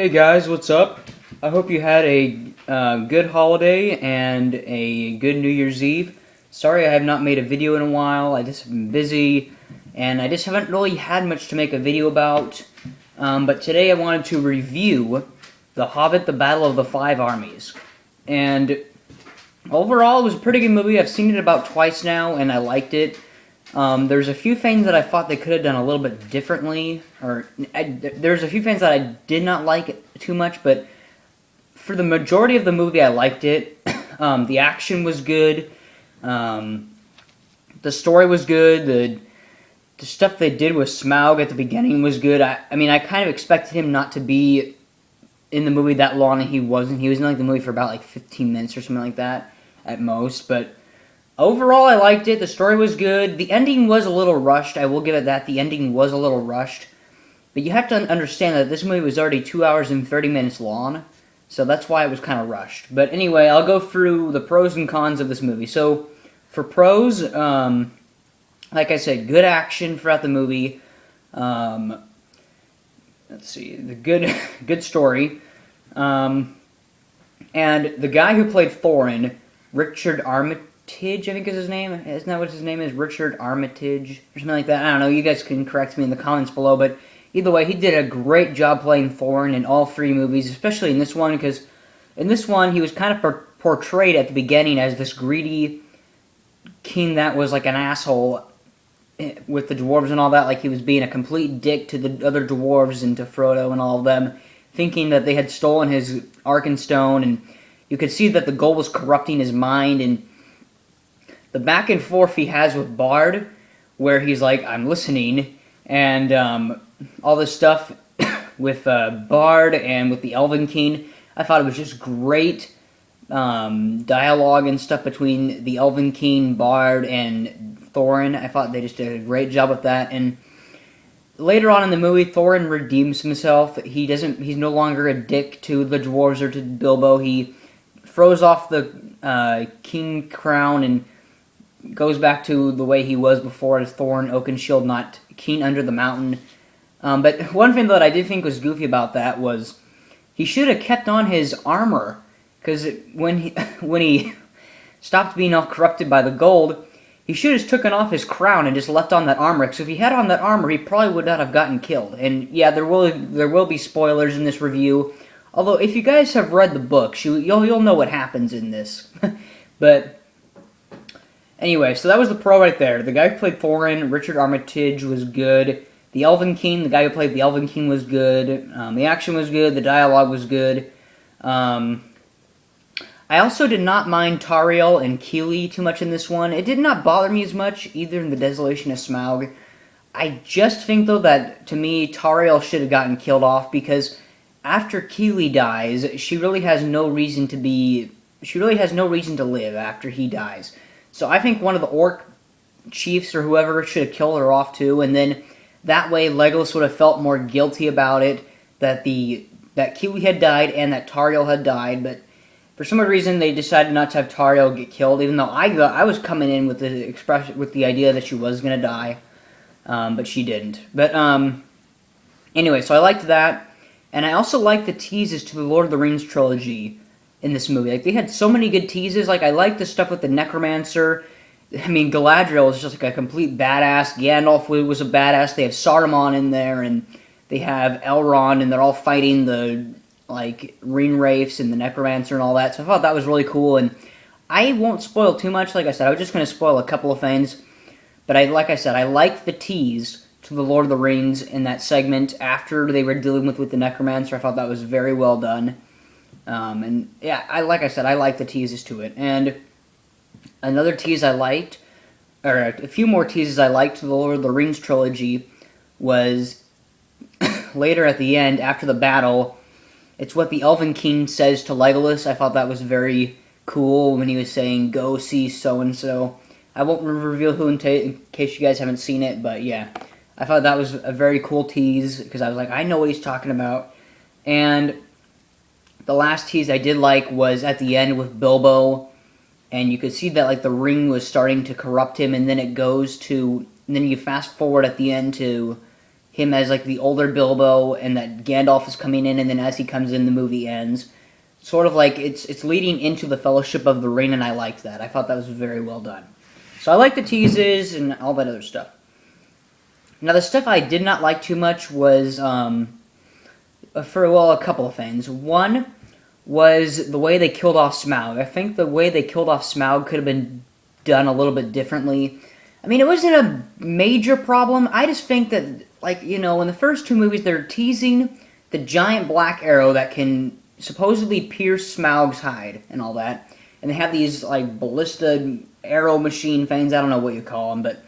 Hey guys, what's up? I hope you had a good holiday and a good New Year's Eve. Sorry I have not made a video in a while. I just have been busy and I just haven't really had much to make a video about. But today I wanted to review The Hobbit, The Battle of the Five Armies. And overall it was a pretty good movie. I've seen it about twice now and I liked it. There's a few things that I thought they could have done a little bit differently, there's a few things that I did not like too much, but for the majority of the movie I liked it. The action was good, the story was good, the stuff they did with Smaug at the beginning was good. I mean, I kind of expected him not to be in the movie that long, and he wasn't. He was in the movie for about 15 minutes or something like that at most, but overall, I liked it. The story was good. The ending was a little rushed. I will give it that. The ending was a little rushed. But you have to understand that this movie was already 2 hours and 30 minutes long. So that's why it was kind of rushed. But anyway, I'll go through the pros and cons of this movie. So, for pros, like I said, good action throughout the movie. Let's see, the good story. And the guy who played Thorin, Richard Armitage, I think is his name. Isn't that what his name is? Richard Armitage or something like that. I don't know. You guys can correct me in the comments below. But either way, he did a great job playing Thorin in all three movies, especially in this one, because in this one he was kind of portrayed at the beginning as this greedy king that was like an asshole with the dwarves and all that. Like he was being a complete dick to the other dwarves and to Frodo and all of them, thinking that they had stolen his Arkenstone, and you could see that the gold was corrupting his mind. And the back and forth he has with Bard, where he's like, I'm listening, and all this stuff with Bard and with the Elven King, I thought it was just great dialogue and stuff between the Elven King, Bard, and Thorin. I thought they just did a great job with that. And later on in the movie, Thorin redeems himself. He's no longer a dick to the dwarves or to Bilbo. He throws off the king crown and goes back to the way he was before as Thorin Oakenshield, not King Under the Mountain. But one thing that I did think was goofy about that was he should have kept on his armor, because when he stopped being all corrupted by the gold, he should have taken off his crown and just left on that armor. Because if he had on that armor, he probably would not have gotten killed. And yeah, there will be spoilers in this review. Although if you guys have read the books, you'll know what happens in this. But anyway, so that was the pro right there. The guy who played Thorin, Richard Armitage, was good. The Elven King, the guy who played the Elven King, was good. The action was good. The dialogue was good. I also did not mind Tauriel and Keely too much in this one. It did not bother me as much, either in the Desolation of Smaug. I just think, though, that, to me, Tauriel should have gotten killed off, because after Keely dies, she really has no reason to live after he dies. So I think one of the orc chiefs or whoever should have killed her off too, and then that way Legolas would have felt more guilty about it, that Keely had died and that Tauriel had died. But for some reason they decided not to have Tauriel get killed, even though I was coming in with the idea that she was gonna die, but she didn't. But anyway, so I liked that, and I also liked the teases to the Lord of the Rings trilogy in this movie. Like, they had so many good teases. Like, I liked the stuff with the Necromancer. I mean, Galadriel was just like a complete badass. Gandalf was a badass. They have Saruman in there, and they have Elrond, and they're all fighting the, Ring Wraiths and the Necromancer and all that. So I thought that was really cool, and I won't spoil too much. Like I said, I was just going to spoil a couple of things. But like I said, I liked the tease to the Lord of the Rings in that segment after they were dealing with the Necromancer. I thought that was very well done. And yeah, like I said, I like the teases to it. And another tease I liked, or a few more teases I liked to the Lord of the Rings trilogy, was later at the end, after the battle. It's what the Elven King says to Legolas. I thought that was very cool when he was saying, "Go see so-and-so." I won't reveal who in case you guys haven't seen it, but yeah. I thought that was a very cool tease, because I was like, I know what he's talking about. And the last tease I did like was at the end with Bilbo, and you could see that the ring was starting to corrupt him, and then and then you fast forward at the end to him as like the older Bilbo, and that Gandalf is coming in, and then as he comes in, the movie ends. Sort of like it's leading into the Fellowship of the Ring, and I liked that. I thought that was very well done. So I like the teases and all that other stuff. Now, the stuff I did not like too much was, a couple of things. One was the way they killed off Smaug. I think the way they killed off Smaug could have been done a little bit differently. I mean, it wasn't a major problem. I just think that, like, in the first two movies, they're teasing the giant black arrow that can supposedly pierce Smaug's hide and all that. And they have these, like, ballista arrow machine things. I don't know what you call them, but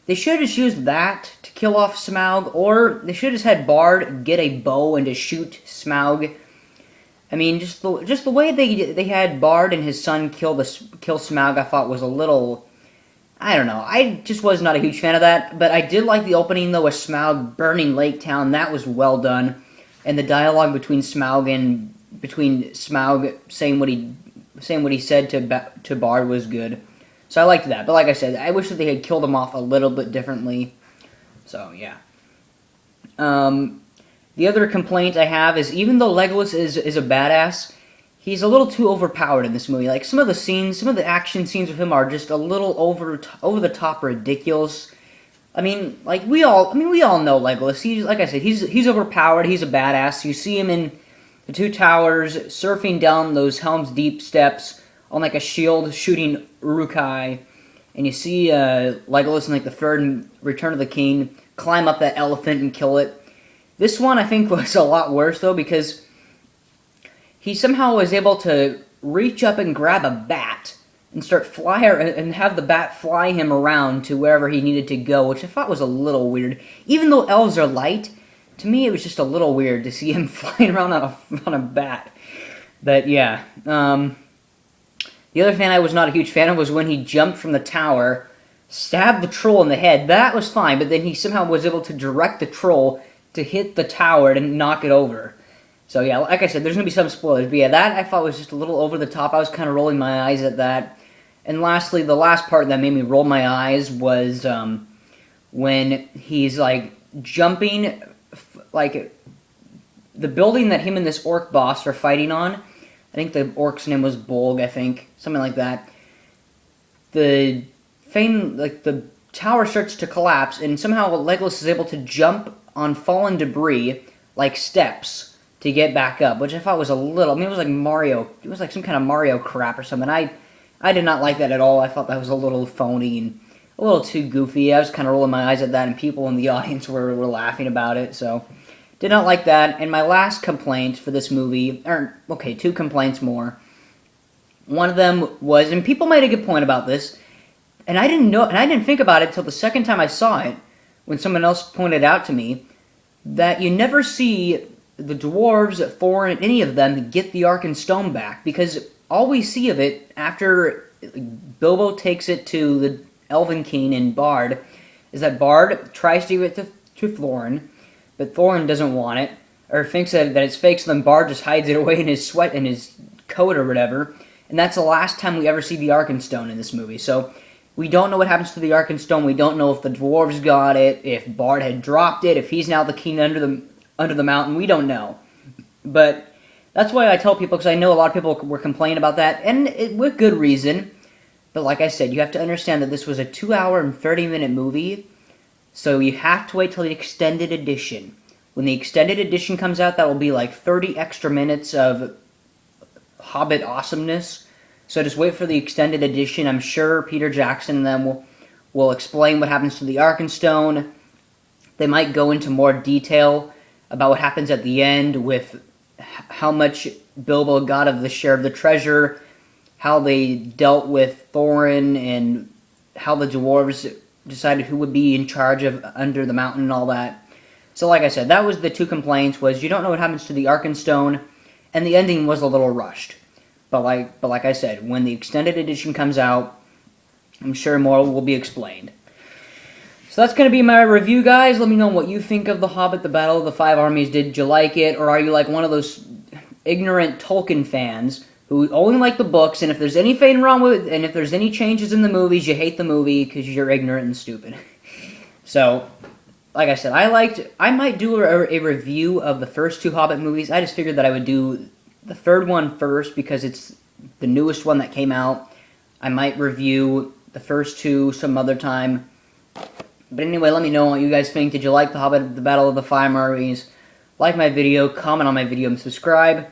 they should have just used that to kill off Smaug, or they should have just had Bard get a bow and to shoot Smaug. I mean, just the way they had Bard and his son kill Smaug, I thought was a little, I don't know. I just was not a huge fan of that, but I did like the opening though with Smaug burning Lake Town. That was well done, and the dialogue between Smaug saying what he said to Bard was good. So I liked that, but like I said, I wish that they had killed him off a little bit differently. So yeah. The other complaint I have is, even though Legolas is a badass, he's a little too overpowered in this movie. Like, some of the action scenes with him are just a little over the top ridiculous. I mean, like, we all know Legolas. He's, like I said, he's overpowered. He's a badass. You see him in the Two Towers surfing down those Helm's Deep steps on like a shield shooting Uruk-hai, and you see Legolas in like the third Return of the King climb up that elephant and kill it. This one I think was a lot worse though, because he somehow was able to reach up and grab a bat and and have the bat fly him around to wherever he needed to go, which I thought was a little weird. Even though elves are light, to me it was just a little weird to see him flying around on a bat. But yeah. The other thing I was not a huge fan of was when he jumped from the tower, stabbed the troll in the head. That was fine, but then he somehow was able to direct the troll to hit the tower and knock it over. So yeah, like I said, there's going to be some spoilers. But yeah, that I thought was just a little over the top. I was kind of rolling my eyes at that. And lastly, the last part that made me roll my eyes was when he's like jumping, like the building that him and this orc boss are fighting on. I think the orc's name was Bolg, I think. Something like that. The tower starts to collapse, and somehow Legolas is able to jump on fallen debris, like steps, to get back up, which I thought was a little, it was like Mario, it was like some kind of Mario crap or something. I did not like that at all. I thought that was a little phony and a little too goofy. I was kind of rolling my eyes at that, and people in the audience were laughing about it, so did not like that. And my last complaint for this movie, two complaints more. One of them was, and people made a good point about this, and I didn't think about it till the second time I saw it, when someone else pointed out to me, that you never see the dwarves, Thorin, any of them get the Arkenstone back, because all we see of it after Bilbo takes it to the Elven King and Bard is that Bard tries to give it to Thorin, but Thorin doesn't want it, or thinks that it's fake, so then Bard just hides it away in his sweat, in his coat or whatever, and that's the last time we ever see the Arkenstone in this movie. So we don't know what happens to the Arkenstone. We don't know if the dwarves got it, if Bard had dropped it, if he's now the king under the mountain. We don't know. But that's why I tell people, because I know a lot of people were complaining about that, and with good reason. But like I said, you have to understand that this was a 2-hour and 30-minute movie, so you have to wait till the extended edition. When the extended edition comes out, that will be like 30 extra minutes of Hobbit awesomeness. So just wait for the extended edition. I'm sure Peter Jackson and them will explain what happens to the Arkenstone. They might go into more detail about what happens at the end with how much Bilbo got of the share of the treasure, how they dealt with Thorin, and how the dwarves decided who would be in charge of Under the Mountain and all that. So like I said, that was the two complaints, was you don't know what happens to the Arkenstone, and the ending was a little rushed. But like I said, when the extended edition comes out, I'm sure more will be explained. So that's going to be my review, guys. Let me know what you think of The Hobbit, The Battle of the Five Armies. Did you like it, or are you like one of those ignorant Tolkien fans who only like the books, and if there's anything wrong with it, and if there's any changes in the movies, you hate the movie because you're ignorant and stupid. So, like I said, I might do a review of the first two Hobbit movies. I just figured that I would do the third one first because it's the newest one that came out. I might review the first two some other time. But anyway, let me know what you guys think. Did you like The Hobbit, The Battle of the Five Armies? Like my video, comment on my video, and subscribe.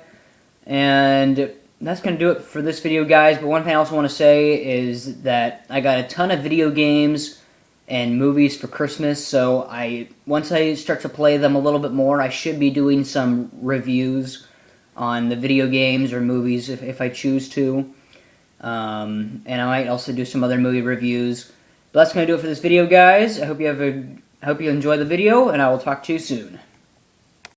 And that's going to do it for this video, guys. But one thing I also want to say is that I got a ton of video games and movies for Christmas, so once I start to play them a little bit more, I should be doing some reviews on the video games or movies if I choose to. And I might also do some other movie reviews. But that's going to do it for this video, guys. I hope you enjoy the video, and I will talk to you soon.